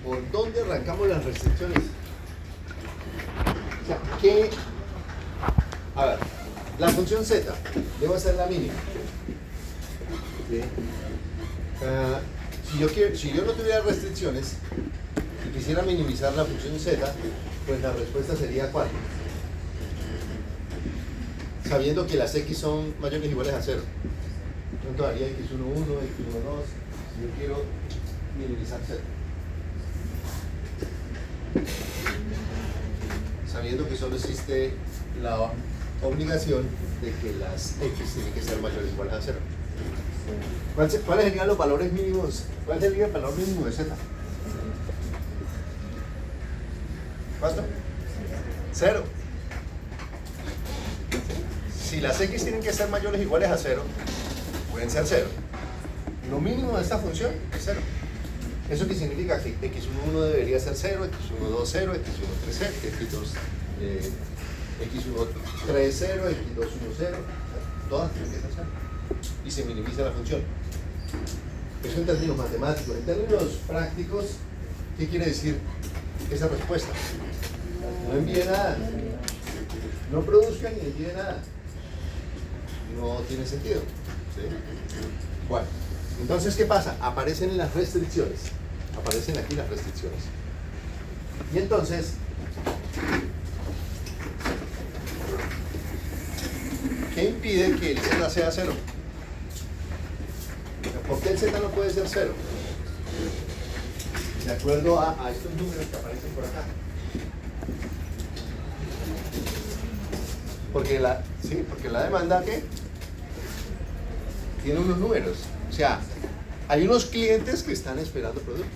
¿por dónde arrancamos las restricciones? O sea, ¿qué? A ver, la función z debe ser la mínima. ¿Sí? Si yo no tuviera restricciones y quisiera minimizar la función z, pues la respuesta sería ¿cuál? Sabiendo que las x son mayores o iguales a 0. Entonces haría x11, x12, si yo quiero minimizar z. Sabiendo que solo existe la obligación de que las x tienen que ser mayores o iguales a 0. ¿Cuáles serían los valores mínimos? ¿Cuál sería el valor mínimo de z? ¿Cuánto? 0. Si las x tienen que ser mayores o iguales a 0, pueden ser 0. Lo mínimo de esta función es 0. ¿Eso qué significa? Que x11 debería ser 0, x12 0, x13 0, x13 0, x21 0, todas tienen que ser 0. Y se minimiza la función. Eso en términos matemáticos. En términos prácticos, ¿qué quiere decir esa respuesta? No envíe nada. No produzca ni envíe nada. No tiene sentido. ¿Sí? Bueno, entonces, ¿qué pasa? Aparecen las restricciones. Aparecen aquí las restricciones. Y entonces, ¿qué impide que el z sea 0? ¿Por qué el z no puede ser 0? De acuerdo a estos números que aparecen por acá. Porque la demanda, ¿qué? Tiene unos números. O sea, hay unos clientes que están esperando producto.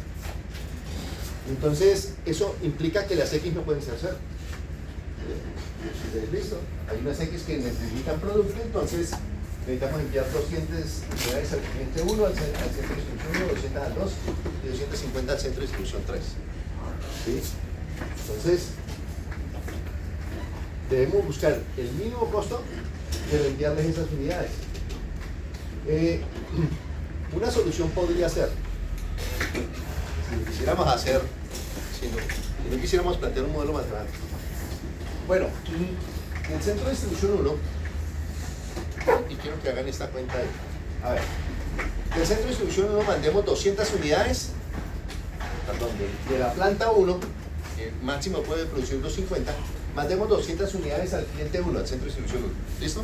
Entonces, eso implica que las X no pueden ser 0. ¿Listo? Hay unas X que necesitan producto, entonces necesitamos enviar 200 unidades al cliente 1, al centro de distribución 1, 200 al 2 y 250 al centro de distribución 3. ¿Sí? Entonces, debemos buscar el mínimo costo de enviarles esas unidades. Una solución podría ser, si no quisiéramos plantear un modelo matemático. Bueno, en el centro de distribución 1, y quiero que hagan esta cuenta ahí. A ver, del centro de distribución 1 mandemos 200 unidades, perdón, de la planta 1, que máximo puede producir 250, mandemos 200 unidades al cliente 1, al centro de distribución 1. ¿Listo?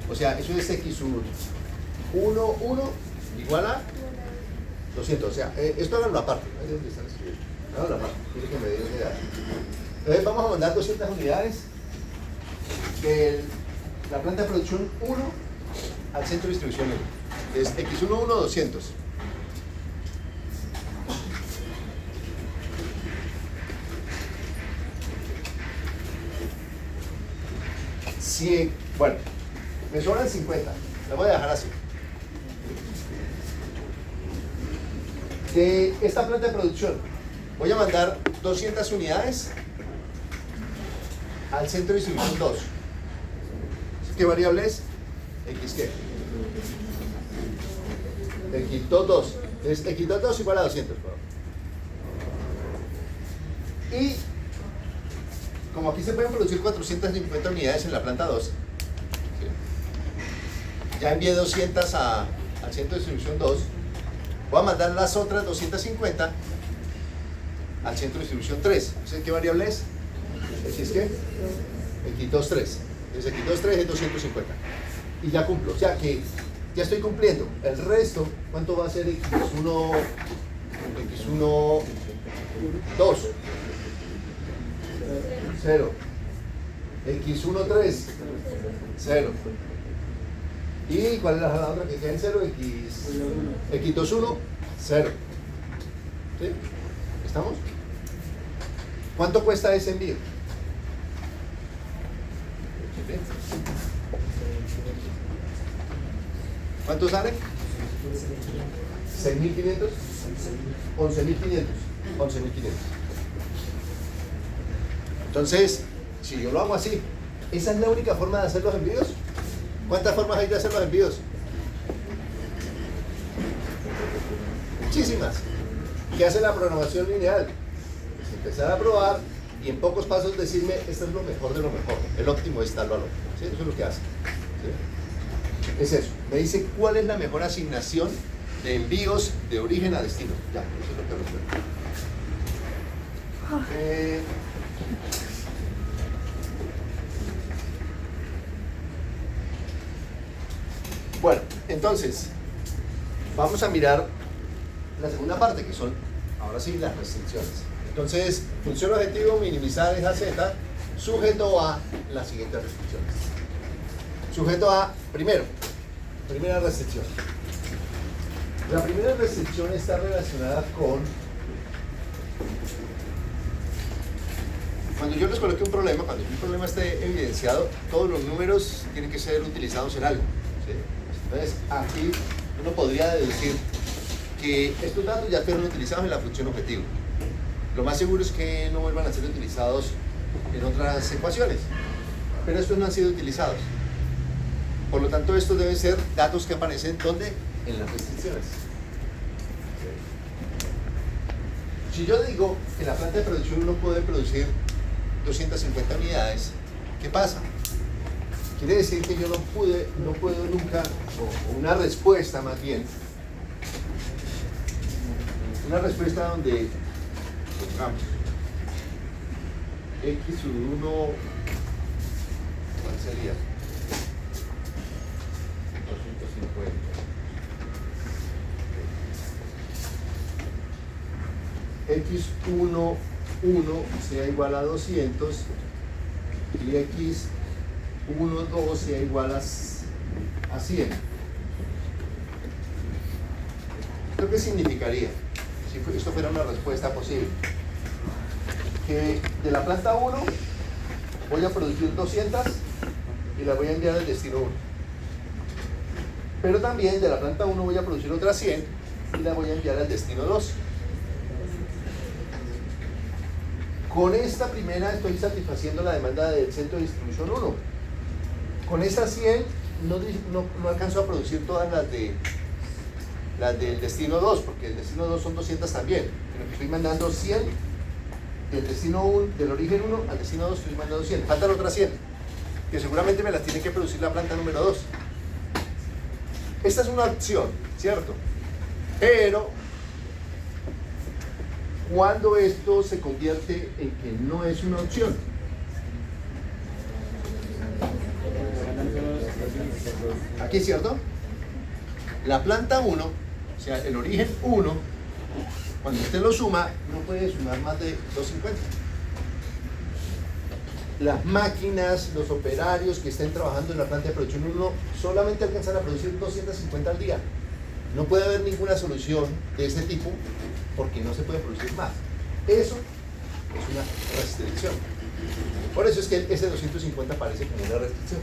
O sea, eso es x1 igual a 200. O sea, esto háganlo aparte. Ahí es donde están escribiendo. Háganlo aparte. Tiene que medir una edad. Entonces vamos a mandar 200 unidades de la planta de producción 1 al centro de distribución 1. Es x11 200. Bueno, me sobran 50. La voy a dejar así. De esta planta de producción voy a mandar 200 unidades al centro de distribución 2. ¿Qué variable es? X qué? X22. Es X22 igual a 200. Y como aquí se pueden producir 450 unidades en la planta 2, ¿sí? Ya envié 200 al centro de distribución 2. Voy a mandar las otras 250 al centro de distribución 3. ¿Qué variable es? ¿X qué? X23. Entonces X23 es 250. Y ya cumplo. O sea que ya estoy cumpliendo. El resto, ¿cuánto va a ser X1, 2? 0. X13, 0. ¿Y cuál es la otra que queda en 0? X21, 0. ¿Sí? ¿Estamos? ¿Cuánto cuesta ese envío? ¿Cuánto sale? 6.500. 11.500. Entonces, si yo lo hago así, ¿esa es la única forma de hacer los envíos? ¿Cuántas formas hay de hacer los envíos? Muchísimas. ¿Qué hace la programación lineal? empezar a probar y en pocos pasos decirme, esto es lo mejor de lo mejor, el óptimo es tal valor. ¿Sí? Eso es lo que hace. ¿Sí? Es eso. Me dice cuál es la mejor asignación de envíos de origen a destino. Ya, eso es lo que resuelve. Bueno, entonces, vamos a mirar la segunda parte, que son, ahora sí, las restricciones. Entonces, función objetivo, minimizar esa z, sujeto a las siguientes restricciones. Sujeto a, primera restricción. La primera restricción está relacionada con, cuando yo les coloque un problema, cuando un problema esté evidenciado, todos los números tienen que ser utilizados en algo. ¿Sí? Entonces, aquí uno podría deducir que estos datos ya fueron utilizados en la función objetivo. Lo más seguro es que no vuelvan a ser utilizados en otras ecuaciones, pero estos no han sido utilizados. Por lo tanto, estos deben ser datos que aparecen ¿dónde? En las restricciones. Si yo digo que la planta de producción uno puede producir 250 unidades, ¿qué pasa? Quiere decir que yo no puedo nunca, o una respuesta más bien, una respuesta donde pongamos x sub 1, ¿cuál sería? 250. x1, 1 sea igual a 200 y x1, 2 sea igual a 100. ¿Esto qué significaría? Si esto fuera una respuesta posible. Que de la planta 1 voy a producir 200 y la voy a enviar al destino 1. Pero también de la planta 1 voy a producir otras 100 y la voy a enviar al destino 2. Con esta primera estoy satisfaciendo la demanda del centro de distribución 1. Con estas 100 no alcanzo a producir todas las del destino 2, porque el destino 2 son 200 también. Pero estoy mandando 100 del destino 1, del origen 1 al destino 2, estoy mandando 100. Faltan otras 100, que seguramente me las tiene que producir la planta número 2. Esta es una opción, ¿cierto? Pero ¿cuándo esto se convierte en que no es una opción? Aquí, ¿cierto? La planta 1, o sea, el origen 1, cuando usted lo suma, no puede sumar más de 250. Las máquinas, los operarios que estén trabajando en la planta de producción 1 solamente alcanzan a producir 250 al día. No puede haber ninguna solución de este tipo porque no se puede producir más. Eso es una restricción. Por eso es que ese 250 aparece como una restricción.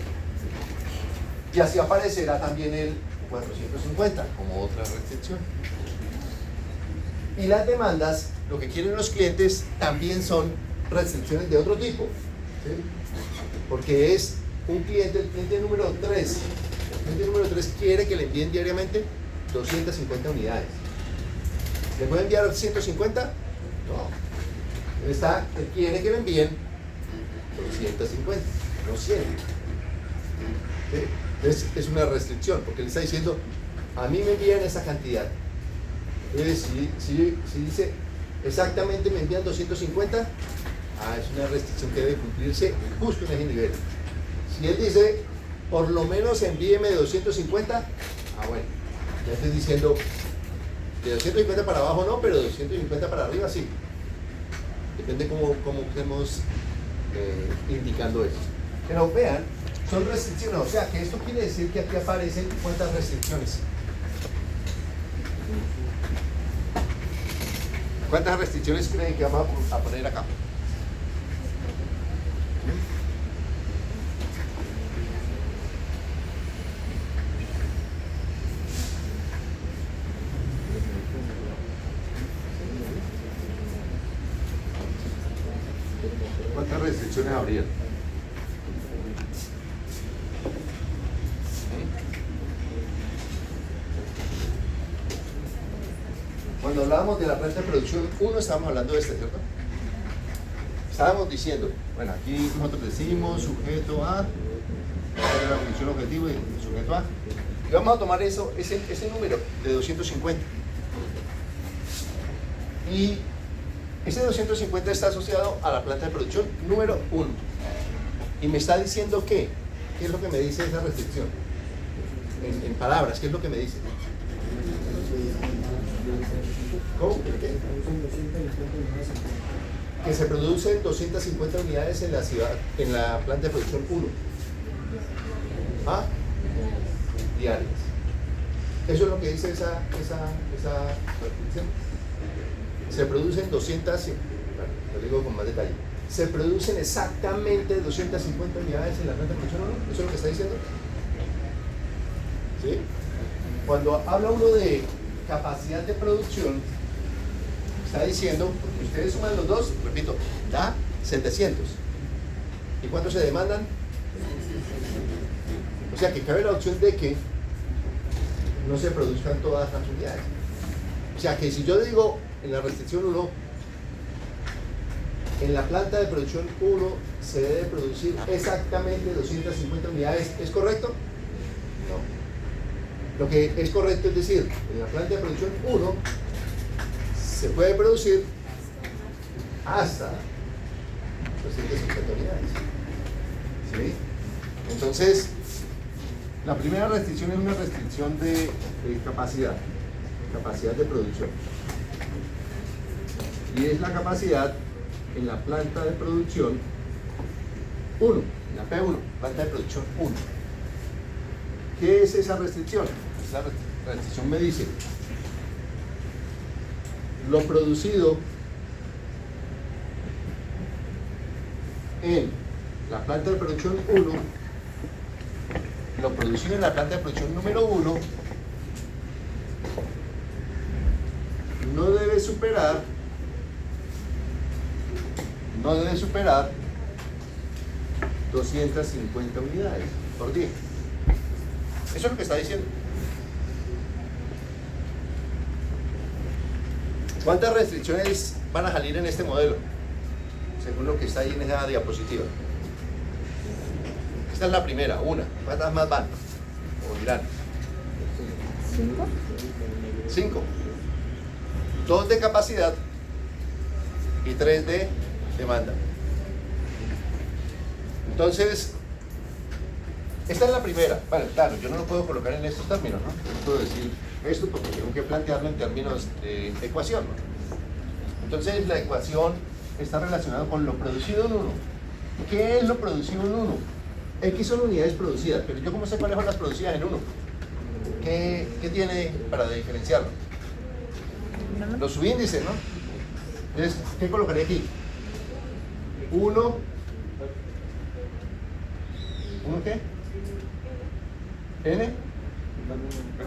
Y así aparecerá también el 450 como otra restricción. Y las demandas, lo que quieren los clientes, también son restricciones de otro tipo. ¿Sí? Porque es un cliente, el cliente número 3. El cliente número 3 quiere que le envíen diariamente 250 unidades. ¿Le puede enviar 150? No. Él quiere que le envíen 250, no 100. ¿Sí? Es una restricción, porque le está diciendo, a mí me envían esa cantidad. Entonces, si dice, exactamente me envían 250, es una restricción que debe cumplirse justo en ese nivel. Si él dice, por lo menos envíeme de 250, bueno, ya estoy diciendo, de 250 para abajo no, pero de 250 para arriba sí. Depende cómo estemos indicando eso. Pero vean, son restricciones, o sea que esto quiere decir que aquí aparecen cuántas restricciones. ¿Cuántas restricciones creen que vamos a poner acá? ¿Cuántas restricciones habría? Cuando hablábamos de la planta de producción 1, estábamos hablando de este, ¿cierto? estábamos diciendo, bueno, aquí nosotros decimos sujeto A, la función objetivo y sujeto A. Y vamos a tomar ese número de 250. Y ese 250 está asociado a la planta de producción número 1. Y me está diciendo ¿qué es lo que me dice esa restricción? En palabras, ¿qué es lo que me dice? ¿Cómo? ¿Qué? Que se producen 250 unidades en la ciudad, en la planta de producción 1. ¿Ah? Diarias. Eso es lo que dice esa restricción. Se producen 200, bueno, lo digo con más detalle. Se producen exactamente 250 unidades en la planta de producción 1. ¿Eso es lo que está diciendo? ¿Sí? Cuando habla uno de capacidad de producción, está diciendo, porque ustedes suman los dos, repito, da 700. ¿Y cuántos se demandan? O sea que cabe la opción de que no se produzcan todas las unidades. O sea que si yo digo en la restricción 1, en la planta de producción 1 se debe producir exactamente 250 unidades, ¿es correcto? No. Lo que es correcto es decir, en la planta de producción 1 se puede producir hasta 250 unidades. ¿Sí? Entonces, la primera restricción es una restricción de capacidad de producción. Y es la capacidad en la planta de producción 1, en la P1, planta de producción 1. ¿Qué es esa restricción? Esa restricción me dice lo producido en la planta de producción 1, lo producido en la planta de producción número 1 no debe superar 250 unidades por día. Eso es lo que está diciendo. ¿Cuántas restricciones van a salir en este modelo? Según lo que está ahí en esa diapositiva. Esta es la primera, una. ¿Cuántas más van? O irán. 5. 2 de capacidad y 3 de demanda. Entonces, esta es la primera. Vale, claro, yo no lo puedo colocar en estos términos, ¿no? No puedo decir esto porque tengo que plantearlo en términos de ecuación, ¿no? Entonces, la ecuación está relacionada con lo producido en 1. ¿Qué es lo producido en 1? X son unidades producidas, pero yo ¿cómo sé cuáles son las producidas en 1? ¿Qué tiene para diferenciarlo? Los subíndices, ¿no? Entonces, ¿qué colocaré aquí? 1. ¿1 qué? ¿N?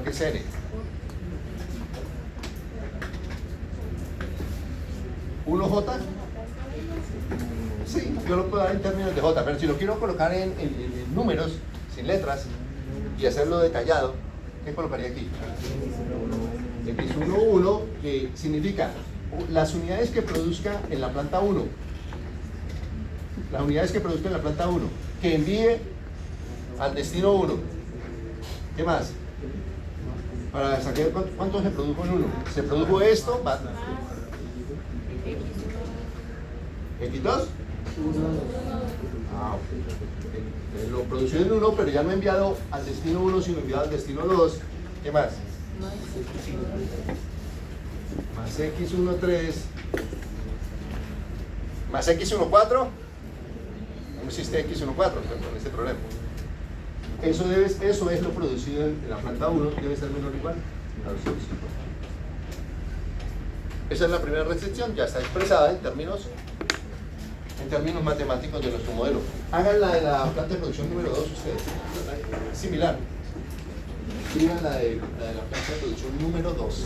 ¿Qué es N? 1J. Sí, yo lo puedo dar en términos de J, pero si lo quiero colocar en números, sin letras, y hacerlo detallado, ¿qué colocaría aquí? X11, que significa las unidades que produzca en la planta 1. Las unidades que produzca en la planta 1, que envíe al destino 1. ¿Qué más? Para saber cuánto se produjo en 1. Se produjo esto, va. ¿X2? Ah, ok. Lo producido en 1, pero ya no he enviado al destino 1, sino enviado al destino 2. ¿Qué más? Más X13 más X14. No existe X14 con este problema. Eso es lo producido en la planta 1, debe ser menor o igual a 250. Esa es la primera restricción, ya está expresada en términos matemáticos de nuestro modelo. Hagan la de la planta de producción número 2 ustedes. Similar. Hagan la de la planta de producción número 2.